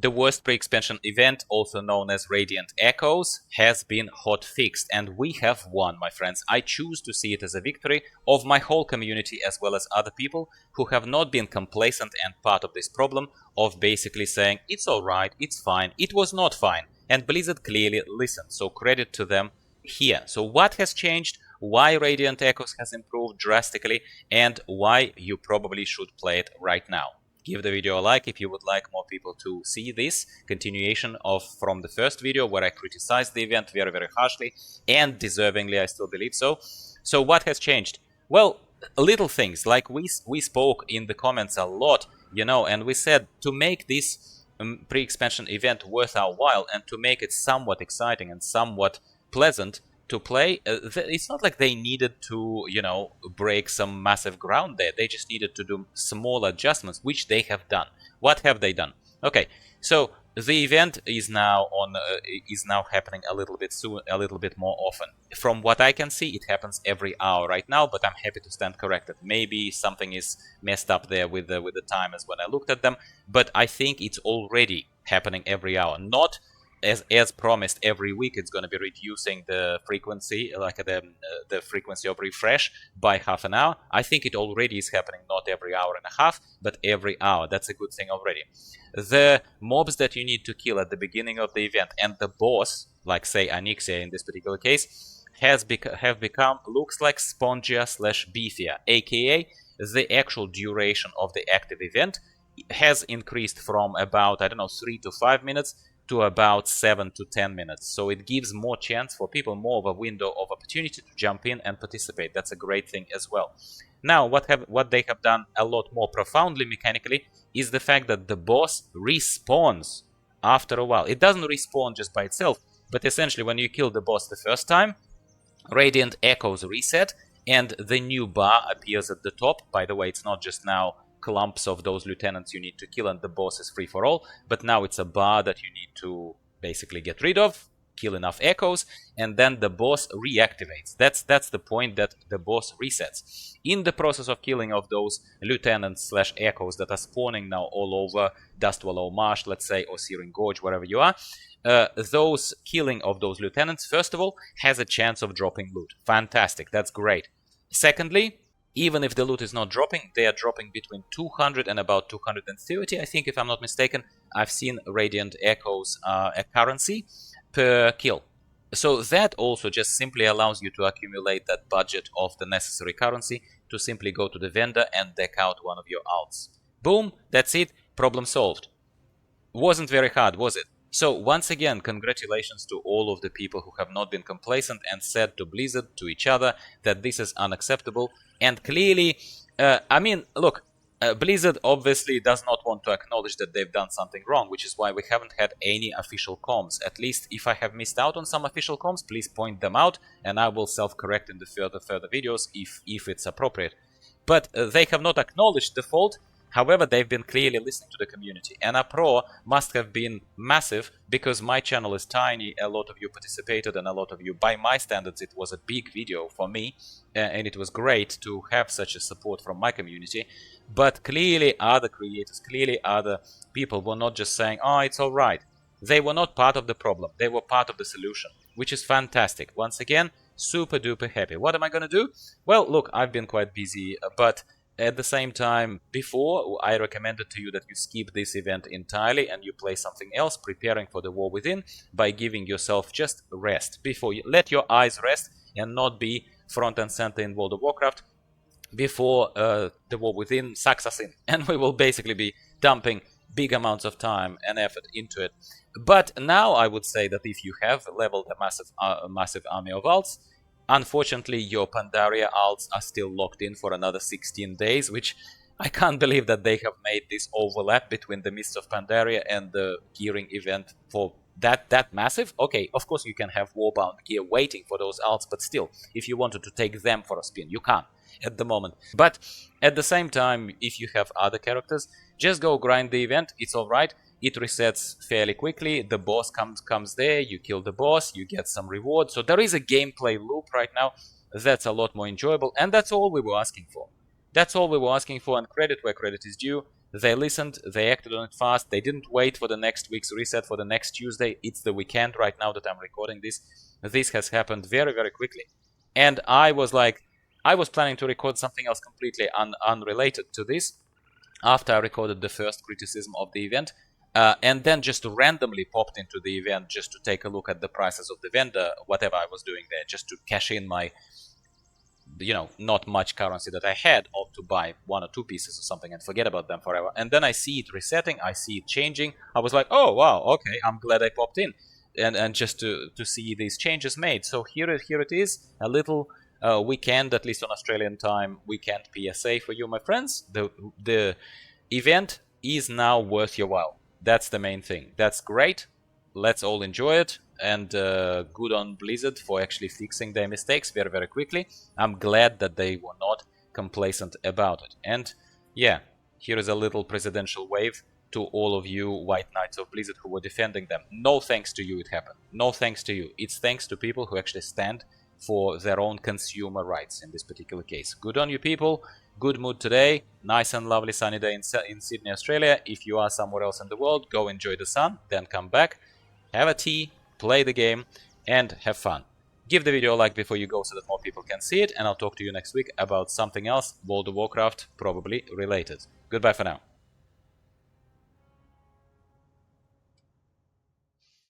The worst pre-expansion event, also known as Radiant Echoes, has been hotfixed, and we have won, my friends. I choose to see it as a victory of my whole community as well as other people who have not been complacent and part of this problem of basically saying, it's alright, it's fine, it was not fine. And Blizzard clearly listened, so credit to them here. So what has changed? Why Radiant Echoes has improved drastically, and why you probably should play it right now. Give the video a like if you would like more people to see this continuation of from the first video where I criticized the event very, very harshly, and deservingly, I still believe so. So what has changed? Well, little things, like we spoke in the comments a lot, you know, and we said to make this pre-expansion event worth our while and to make it somewhat exciting and somewhat pleasant to play, it's not like they needed to, you know, break some massive ground there. They just needed to do small adjustments, which they have done. What have they done? Okay, so the event is now happening a little bit soon, a little bit more often. From what I can see, it happens every hour right now, but I'm happy to stand corrected. Maybe something is messed up there with the time as when I looked at them, but I think it's already happening every hour. Not as promised, every week it's going to be reducing the frequency, like the frequency of refresh by half an hour. I think it already is happening, not every hour and a half, but every hour. That's a good thing already. The mobs that you need to kill at the beginning of the event and the boss, like say Onyxia in this particular case, have become, looks like spongier / beefier, aka the actual duration of the active event has increased from about, I don't know, 3 to 5 minutes to about 7 to 10 minutes. So it gives more chance for people, more of a window of opportunity to jump in and participate. That's a great thing as well. Now, what they have done a lot more profoundly mechanically is the fact that the boss respawns after a while. It doesn't respawn just by itself, but essentially when you kill the boss the first time, Radiant Echoes reset, and the new bar appears at the top. By the way, it's not just now clumps of those lieutenants you need to kill and the boss is free for all, but now it's a bar that you need to basically get rid of, kill enough echoes, and then the boss reactivates. That's the point, that the boss resets. In the process of killing of those lieutenants / echoes that are spawning now all over Dustwallow Marsh, let's say, or Searing Gorge, wherever you are, those killing of those lieutenants, first of all, has a chance of dropping loot. Fantastic, that's great. Secondly, even if the loot is not dropping, they are dropping between 200 and about 230, I think, if I'm not mistaken. I've seen Radiant Echoes a currency per kill. So that also just simply allows you to accumulate that budget of the necessary currency to simply go to the vendor and deck out one of your alts. Boom, that's it, problem solved. Wasn't very hard, was it? So once again, congratulations to all of the people who have not been complacent and said to Blizzard, to each other, that this is unacceptable. And clearly, I mean, look, Blizzard obviously does not want to acknowledge that they've done something wrong, which is why we haven't had any official comms. At least if I have missed out on some official comms, please point them out, and I will self-correct in the further videos if it's appropriate. But they have not acknowledged the fault. However, they've been clearly listening to the community. And a pro must have been massive, because my channel is tiny, a lot of you participated, and a lot of you, by my standards, it was a big video for me, and it was great to have such a support from my community. But clearly other creators, clearly other people were not just saying, oh, it's alright. They were not part of the problem, they were part of the solution, which is fantastic. Once again, super duper happy. What am I gonna do? Well, look, I've been quite busy, but at the same time, before, I recommended to you that you skip this event entirely and you play something else, preparing for the War Within, by giving yourself just rest. Before you let your eyes rest and not be front and center in World of Warcraft before the War Within sucks us in. And we will basically be dumping big amounts of time and effort into it. But now I would say that if you have leveled a massive army of alts, unfortunately, your Pandaria alts are still locked in for another 16 days, which I can't believe that they have made this overlap between the Mists of Pandaria and the gearing event for that massive. Okay, of course you can have Warbound gear waiting for those alts, but still, if you wanted to take them for a spin, you can't at the moment. But at the same time, if you have other characters, just go grind the event, it's alright. It resets fairly quickly, the boss comes there, you kill the boss, you get some reward. So there is a gameplay loop right now that's a lot more enjoyable, and that's all we were asking for. That's all we were asking for, and credit where credit is due. They listened, they acted on it fast, they didn't wait for the next week's reset for the next Tuesday. It's the weekend right now that I'm recording this. This has happened very, very quickly. And I was planning to record something else completely unrelated to this after I recorded the first criticism of the event. And then just randomly popped into the event just to take a look at the prices of the vendor, whatever I was doing there, just to cash in my, not much currency that I had, or to buy 1 or 2 pieces or something and forget about them forever. And then I see it resetting, I see it changing. I was like, oh wow, okay, I'm glad I popped in, and just to see these changes made. So here it is, a little weekend, at least on Australian time, weekend PSA for you, my friends. The event is now worth your while. That's the main thing. That's great. Let's all enjoy it. And good on Blizzard for actually fixing their mistakes very, very quickly. I'm glad that they were not complacent about it. And yeah, here is a little presidential wave to all of you White Knights of Blizzard who were defending them. No thanks to you it happened. No thanks to you. It's thanks to people who actually stand for their own consumer rights in this particular case. Good on you people. Good mood today. Nice and lovely sunny day in Sydney, Australia. If you are somewhere else in the world, go enjoy the sun, then come back, have a tea, play the game, and have fun. Give the video a like before you go so that more people can see it, and I'll talk to you next week about something else, World of Warcraft, probably related. Goodbye for now.